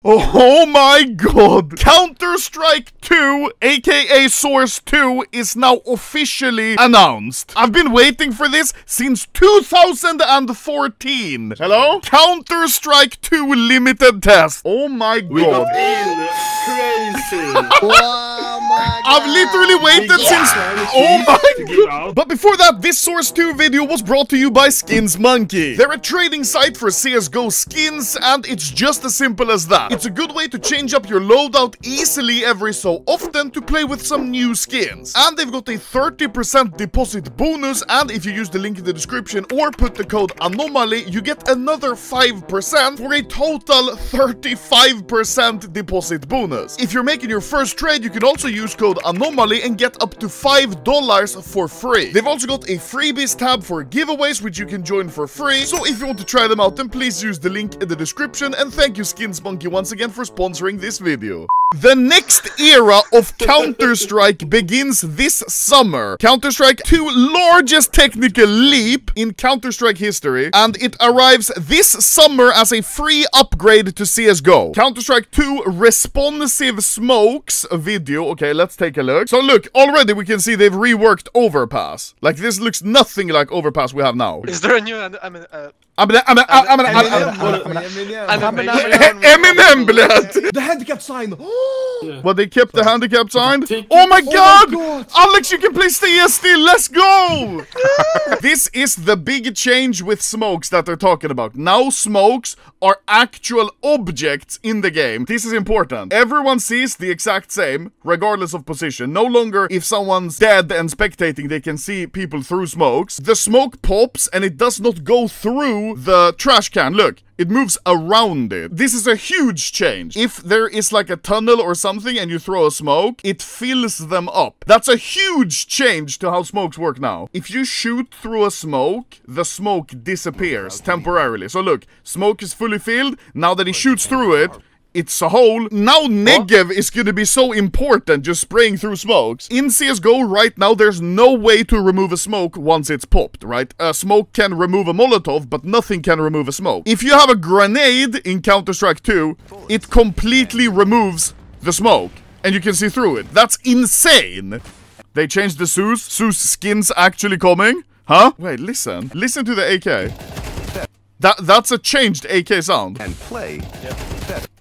Oh my god! Counter-Strike 2, aka Source 2, is now officially announced. I've been waiting for this since 2014. Hello? Counter-Strike 2 limited test. Oh my god. We got in crazy. Oh my god. I've literally waited since... Oh my god. But before that, this Source 2 video was brought to you by Skins Monkey. They're a trading site for CSGO skins, and it's just as simple as that. It's a good way to change up your loadout easily every so often to play with some new skins. And they've got a 30% deposit bonus, and if you use the link in the description or put the code Anomaly, you get another 5% for a total 35% deposit bonus. If you're making your first trade, you can also use code Anomaly and get up to $5 for free. They've also got a freebies tab for giveaways, which you can join for free. So if you want to try them out, then please use the link in the description. And thank you, Skins Monkey, once again for sponsoring this video. The next era of Counter-Strike begins this summer. Counter-Strike 2 largest technical leap in Counter-Strike history, and it arrives this summer as a free upgrade to CSGO. Counter-Strike 2 responsive smokes video. Okay, let's take a look. So look, already we can see they've reworked Overpass. Like, this looks nothing like Overpass we have now. Is there a new Eminem blood. The handicap sign. Well, they kept the handicap sign. Oh my god! Alex, you can play CS still. Let's go! This is the big change with smokes that they're talking about. Now smokes are actual objects in the game. This is important. Everyone sees the exact same, regardless of position. No longer, if someone's dead and spectating, they can see people through smokes. The smoke pops and it does not go through the trash can. Look, it moves around it. This is a huge change. If there is like a tunnel or something and you throw a smoke, it fills them up. That's a huge change to how smokes work now. If you shoot through a smoke, the smoke disappears temporarily. So look, smoke is fully filled. Now that he shoots through it, it's a hole. Now Negev is gonna be so important, just spraying through smokes. In CSGO right now, there's no way to remove a smoke once it's popped, right? A smoke can remove a Molotov, but nothing can remove a smoke. If you have a grenade in Counter-Strike 2, it completely removes the smoke, and you can see through it. That's insane! They changed the Zeus. Zeus skin's actually coming. Huh? Wait, listen. Listen to the AK. That's a changed AK sound. And play. Yep.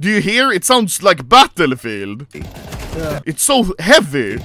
Do you hear? It sounds like Battlefield. Yeah. It's so heavy.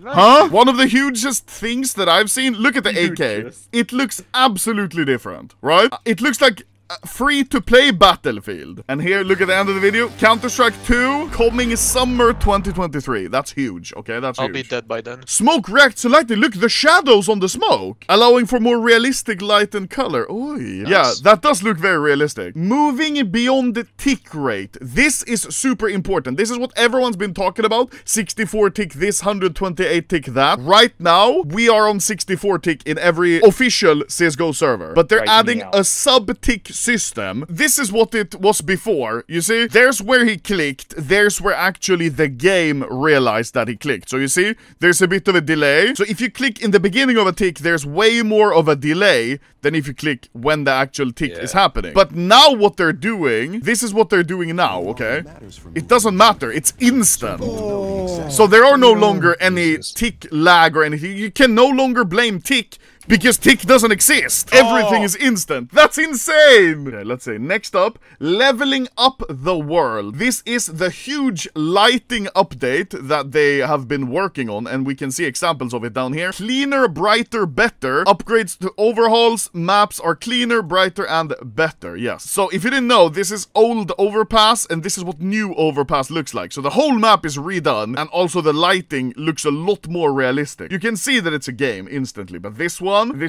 Huh? One of the hugest things that I've seen. Look at the AK. It looks absolutely different, right? It looks like free-to-play Battlefield. And here, look at the end of the video. Counter-Strike 2 coming summer 2023. That's huge, okay? That's huge. I'll be dead by then. Smoke reacts to lighting. Look, the shadows on the smoke, allowing for more realistic light and color. Oy. Nice. Yeah, that does look very realistic. Moving beyond the tick rate. This is super important. This is what everyone's been talking about. 64 tick this, 128 tick that. Right now, we are on 64 tick in every official CSGO server. But they're adding a sub-tick system. This is what it was before. You see, there's where he clicked. There's where actually the game realized that he clicked. So you see, there's a bit of a delay. So if you click in the beginning of a tick, there's way more of a delay than if you click when the actual tick is happening. But now what they're doing, this is what they're doing now, okay? It doesn't matter. It's instant. So there are no longer any tick lag or anything. You can no longer blame tick because tick doesn't exist. Everything is instant. That's insane. Okay, let's see. Next up, leveling up the world. This is the huge lighting update that they have been working on, and we can see examples of it down here. Cleaner, brighter, better. Upgrades to overhauls. Maps are cleaner, brighter, and better. Yes. So if you didn't know, this is old Overpass, and this is what new Overpass looks like. So the whole map is redone, and also the lighting looks a lot more realistic. You can see that it's a game instantly, but this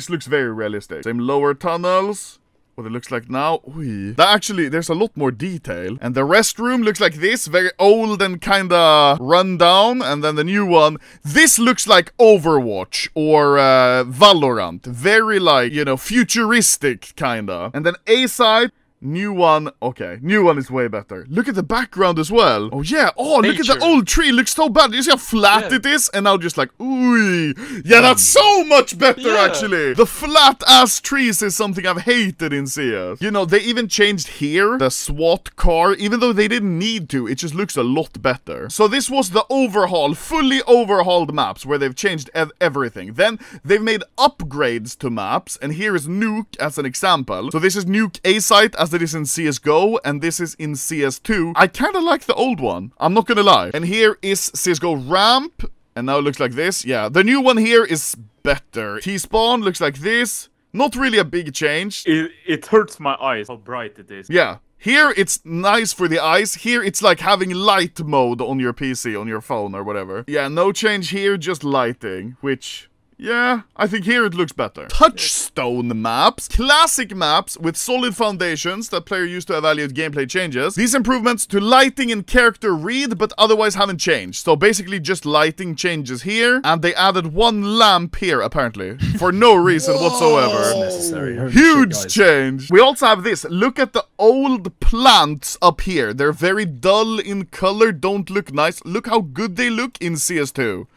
looks very realistic. Same lower tunnels. What it looks like now. Ooh. That actually, there's a lot more detail. And the restroom looks like this. Very old and kinda run down. And then the new one. This looks like Overwatch or Valorant. Very like, you know, futuristic kinda. And then A side. New one, okay. New one is way better. Look at the background as well. Oh yeah, oh look at the old tree, looks so bad. You see how flat it is? And now just like, ooh. Yeah, that's so much better actually. The flat ass trees is something I've hated in CS. You know, they even changed here, the SWAT car, even though they didn't need to, it just looks a lot better. So this was the overhaul, fully overhauled maps where they've changed everything. Then they've made upgrades to maps, and here is Nuke as an example. So this is Nuke A-Site as it is in CSGO, and this is in CS2. I kind of like the old one, I'm not gonna lie. And here is CSGO Ramp, and now it looks like this. Yeah, the new one here is better. T-Spawn looks like this. Not really a big change. It hurts my eyes how bright it is. Yeah. Here, it's nice for the eyes. Here, it's like having light mode on your PC, on your phone or whatever. Yeah, no change here, just lighting, which... yeah, I think here it looks better. Touchstone maps. Classic maps with solid foundations that player use to evaluate gameplay changes. These improvements to lighting and character read, but otherwise haven't changed. So basically just lighting changes here. And they added one lamp here, apparently. For no reason whatsoever. Necessary. Huge change. We also have this. Look at the old plants up here. They're very dull in color, don't look nice. Look how good they look in CS2.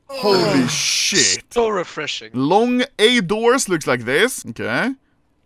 Holy shit. So refreshing. Long A doors looks like this. Okay.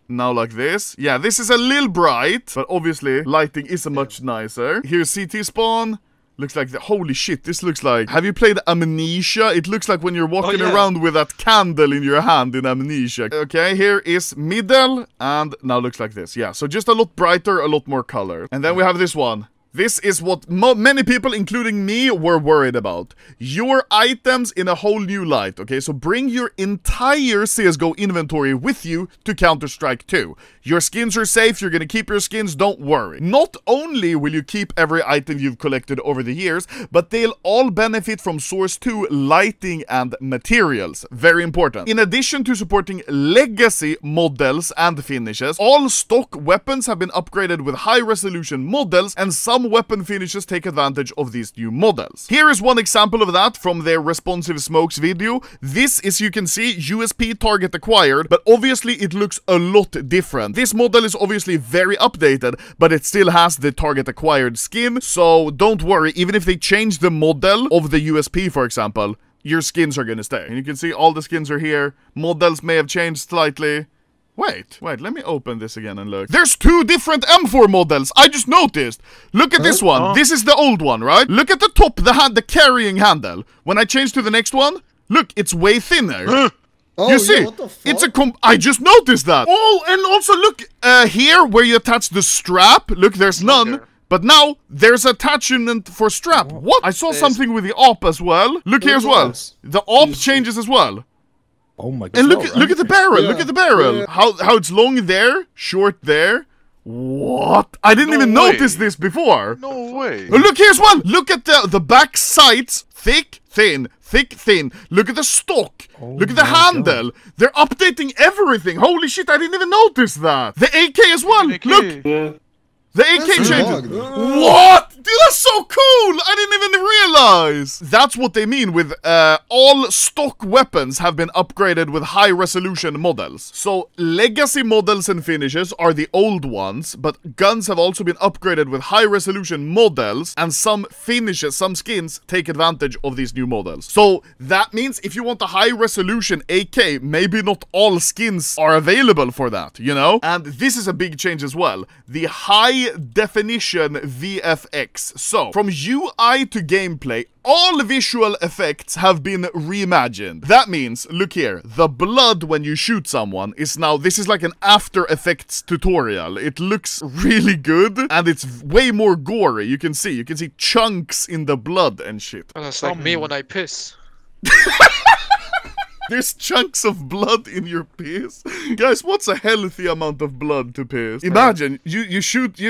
Now like this. Yeah, this is a little bright, but obviously lighting is a much nicer. Here's CT spawn. Looks like the holy shit, this looks like... have you played Amnesia? It looks like when you're walking around with that candle in your hand in Amnesia. Okay, here is middle, and now looks like this. Yeah, so just a lot brighter, a lot more color. And then we have this one. This is what many people, including me, were worried about. Your items in a whole new light, okay? So bring your entire CSGO inventory with you to Counter-Strike 2. Your skins are safe, you're gonna keep your skins, don't worry. Not only will you keep every item you've collected over the years, but they'll all benefit from Source 2 lighting and materials. Very important. In addition to supporting legacy models and finishes, all stock weapons have been upgraded with high-resolution models, and some weapon finishes take advantage of these new models. Here is one example of that from their Responsive Smokes video. This is, you can see, USP target acquired, but obviously it looks a lot different. This model is obviously very updated, but it still has the target acquired skin, so don't worry, even if they change the model of the USP, for example, your skins are gonna stay. And you can see all the skins are here. Models may have changed slightly. Wait, let me open this again and look. There's two different M4 models, I just noticed. Look at this one, this is the old one, right? Look at the top, the carrying handle. When I change to the next one, look, it's way thinner. You see, what the fuck? it's a I just noticed that. Oh, and also look, here where you attach the strap, look, there's none. But now, there's attachment for strap. What? I saw something with the op as well. Look here as well. The op changes as well. Oh my god. And look at the barrel, look at the barrel. How it's long there, short there. What? I didn't even notice this before. No way. Oh, look here as well. Look at the back sides. Thick, thin, thick, thin. Look at the stock. Look at the handle. God. They're updating everything. Holy shit, I didn't even notice that. The AK as well. Look. Yeah. The AK changes. What? Dude, that's so cool! I didn't even realize! That's what they mean with all stock weapons have been upgraded with high-resolution models. So, legacy models and finishes are the old ones, but guns have also been upgraded with high-resolution models, and some finishes, some skins, take advantage of these new models. So, that means if you want a high-resolution AK, maybe not all skins are available for that, you know? And this is a big change as well. The high-definition VFX. So, from UI to gameplay, all visual effects have been reimagined. That means, look here, the blood when you shoot someone is now, this is like an After Effects tutorial. It looks really good, and it's way more gory. You can see chunks in the blood and shit. Well, that's like me when I piss. There's chunks of blood in your piss. Guys, what's a healthy amount of blood to piss? Imagine, you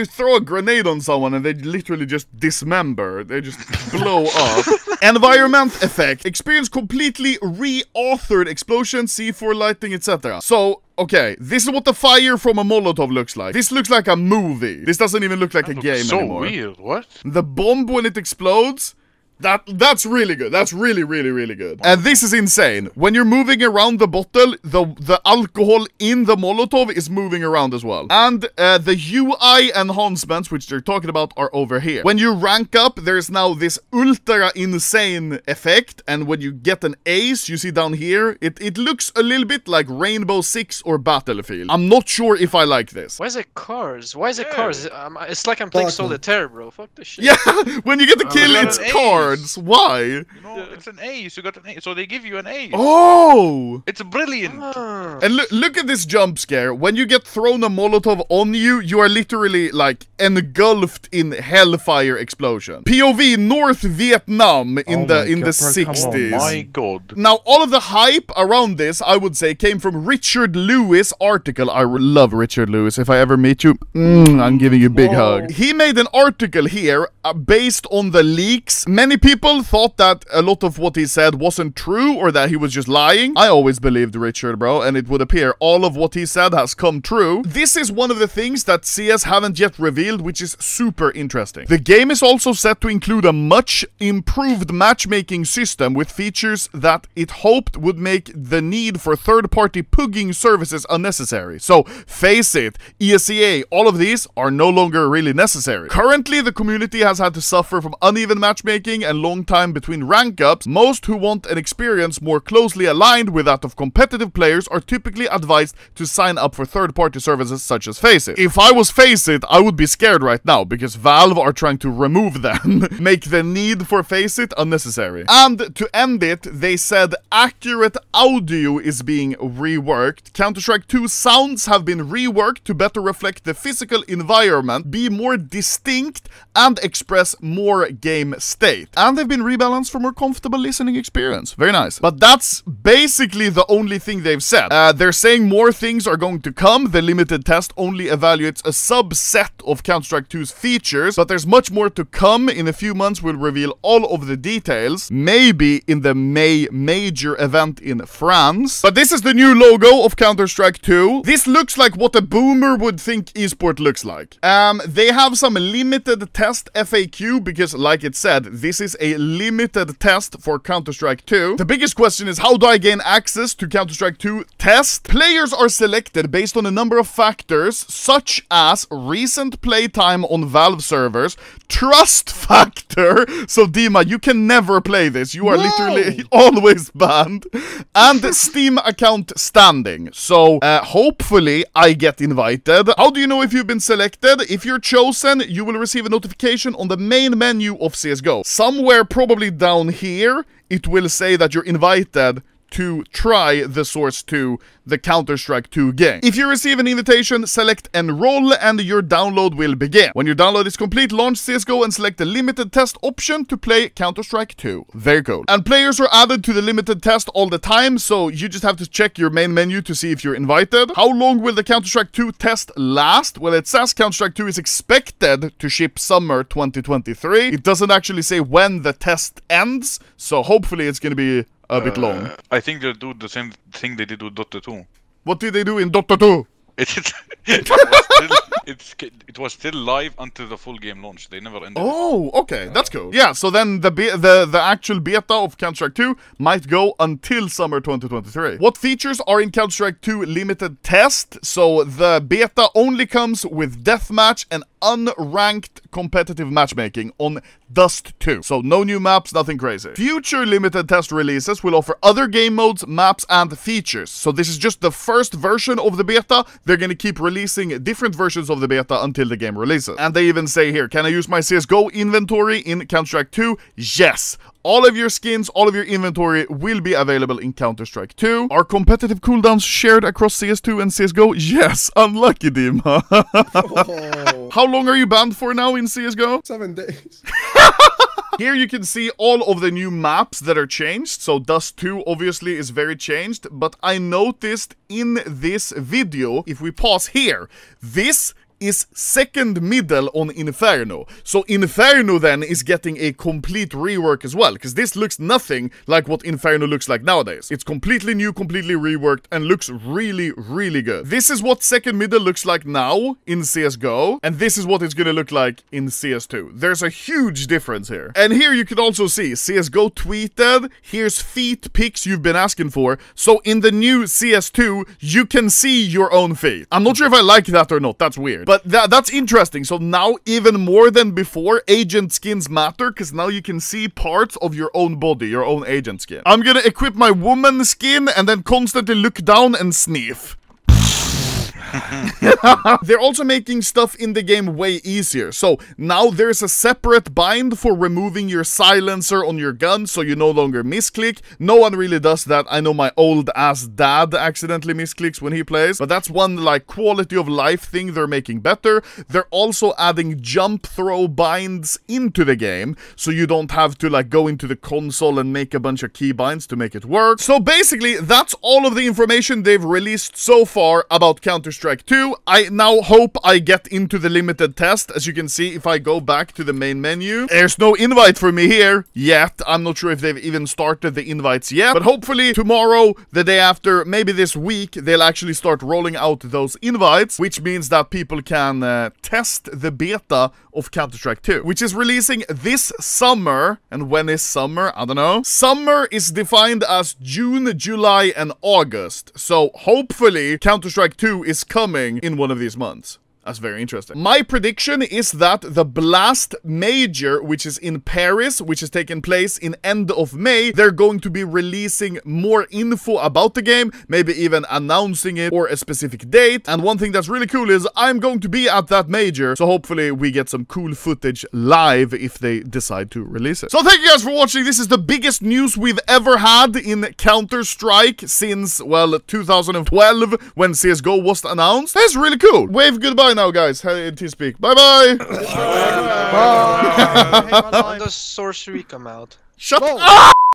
throw a grenade on someone and they literally just dismember. They just blow up. Environment effect. Experience completely re-authored explosion, C4 lighting, etc. So, okay, this is what the fire from a Molotov looks like. This looks like a movie. This doesn't even look like a game anymore. So weird, what? The bomb when it explodes, That's really good. That's really, really, really good. And this is insane. When you're moving around the bottle, the alcohol in the Molotov is moving around as well. And the UI enhancements, which they're talking about, are over here. When you rank up, there's now this ultra insane effect. And when you get an ace, you see down here, it looks a little bit like Rainbow Six or Battlefield. I'm not sure if I like this. Why is it cars? Why is it cars? It's like I'm playing Solitaire, bro. Fuck this shit. Yeah, when you get the kill, it's cards. Why? You know, it's an ace. You got an ace, so they give you an ace. Oh! It's brilliant. And look at this jump scare. When you get thrown a Molotov on you, you are literally, like, engulfed in hellfire explosion. POV North Vietnam in the 60s. Oh my god. Now, all of the hype around this, I would say, came from Richard Lewis' article. I love Richard Lewis. If I ever meet you, I'm giving you a big hug. He made an article here based on the leaks. Many people thought that a lot of what he said wasn't true or that he was just lying. I always believed Richard, bro, and it would appear all of what he said has come true. This is one of the things that CS haven't yet revealed, which is super interesting. The game is also set to include a much improved matchmaking system with features that it hoped would make the need for third-party pugging services unnecessary. So, face it, ESEA, all of these are no longer really necessary. Currently, the community has had to suffer from uneven matchmaking and long time between rank ups. Most who want an experience more closely aligned with that of competitive players are typically advised to sign up for third-party services such as Faceit. If I was Faceit, I would be scared right now because Valve are trying to remove them, make the need for Faceit unnecessary. And to end it, they said accurate audio is being reworked. Counter-Strike 2 sounds have been reworked to better reflect the physical environment, be more distinct, and express more game state. And they've been rebalanced for more comfortable listening experience. Very nice. But that's basically the only thing they've said. They're saying more things are going to come. The limited test only evaluates a subset of Counter-Strike 2's features, but there's much more to come. In a few months, we'll reveal all of the details. Maybe in the May major event in France. But this is the new logo of Counter-Strike 2. This looks like what a boomer would think esport looks like. They have some limited test FAQ because, like it said, this is a limited test for Counter-Strike 2. The biggest question is, how do I gain access to Counter-Strike 2 test? Players are selected based on a number of factors, such as recent playtime on Valve servers, trust factor. So, Dima, you can never play this. You are literally always banned. And Steam account standing. So, hopefully, I get invited. How do you know if you've been selected? If you're chosen, you will receive a notification on the main menu of CSGO. Somewhere probably down here, it will say that you're invited to try the Source 2, the Counter-Strike 2 game. If you receive an invitation, select Enroll and your download will begin. When your download is complete, launch CSGO and select the limited test option to play Counter-Strike 2. Very cool. And players are added to the limited test all the time, so you just have to check your main menu to see if you're invited. How long will the Counter-Strike 2 test last? Well, it says Counter-Strike 2 is expected to ship summer 2023. It doesn't actually say when the test ends, so hopefully it's gonna be a bit long. I think they'll do the same thing they did with Dota 2. What did they do in Dota 2? It was still live until the full game launch. They never ended. Oh, okay, that's cool. Yeah, so then the actual beta of Counter-Strike 2 might go until summer 2023. What features are in Counter-Strike 2 limited test? So the beta only comes with deathmatch and unranked competitive matchmaking on Dust 2. So no new maps, nothing crazy. Future limited test releases will offer other game modes, maps, and features. So this is just the first version of the beta. They're gonna keep releasing different versions of the beta until the game releases. And they even say here, can I use my CSGO inventory in Counter-Strike 2? Yes. All of your skins, all of your inventory will be available in Counter-Strike 2. Are competitive cooldowns shared across CS2 and CSGO? Yes. Unlucky, Dima. Oh. How long are you banned for now in CSGO? 7 days. Here you can see all of the new maps that are changed. So Dust 2 obviously is very changed. But I noticed in this video, if we pause here, this is second middle on Inferno. So Inferno then is getting a complete rework as well, because this looks nothing like what Inferno looks like nowadays. It's completely new, completely reworked, and looks really, really good. This is what second middle looks like now in CSGO, and this is what it's gonna look like in CS2. There's a huge difference here. And here you can also see CSGO tweeted, here's feet pics you've been asking for. So in the new CS2, you can see your own feet. I'm not sure if I like that or not, that's weird. But that's interesting. So now, even more than before, agent skins matter, because now you can see parts of your own body, your own agent skin. I'm gonna equip my woman skin and then constantly look down and sniff. They're also making stuff in the game way easier. So now there's a separate bind for removing your silencer on your gun, so you no longer misclick. No one really does that. I know my old ass dad accidentally misclicks when he plays, but that's one like quality of life thing they're making better. They're also adding jump throw binds into the game, so you don't have to like go into the console and make a bunch of key binds to make it work. So basically, that's all of the information they've released so far about Counter-Strike 2. I now hope I get into the limited test. As you can see, if I go back to the main menu, there's no invite for me here yet. I'm not sure if they've even started the invites yet, but hopefully tomorrow, the day after, maybe this week, they'll actually start rolling out those invites, which means that people can test the beta of Counter-Strike 2, which is releasing this summer. And when is summer? I don't know. Summer is defined as June, July, and August. So hopefully Counter-Strike 2 is coming in one of these months. That's very interesting. My prediction is that the Blast Major, which is in Paris, which is taking place in end of May, they're going to be releasing more info about the game, maybe even announcing it or a specific date. And one thing that's really cool is I'm going to be at that major, so hopefully we get some cool footage live if they decide to release it. So thank you guys for watching. This is the biggest news we've ever had in Counter-Strike since, well, 2012 when CSGO was announced. That's really cool. Wave goodbye now, guys. To speak. Bye-bye. Bye. When does sorcery come out? Shut up!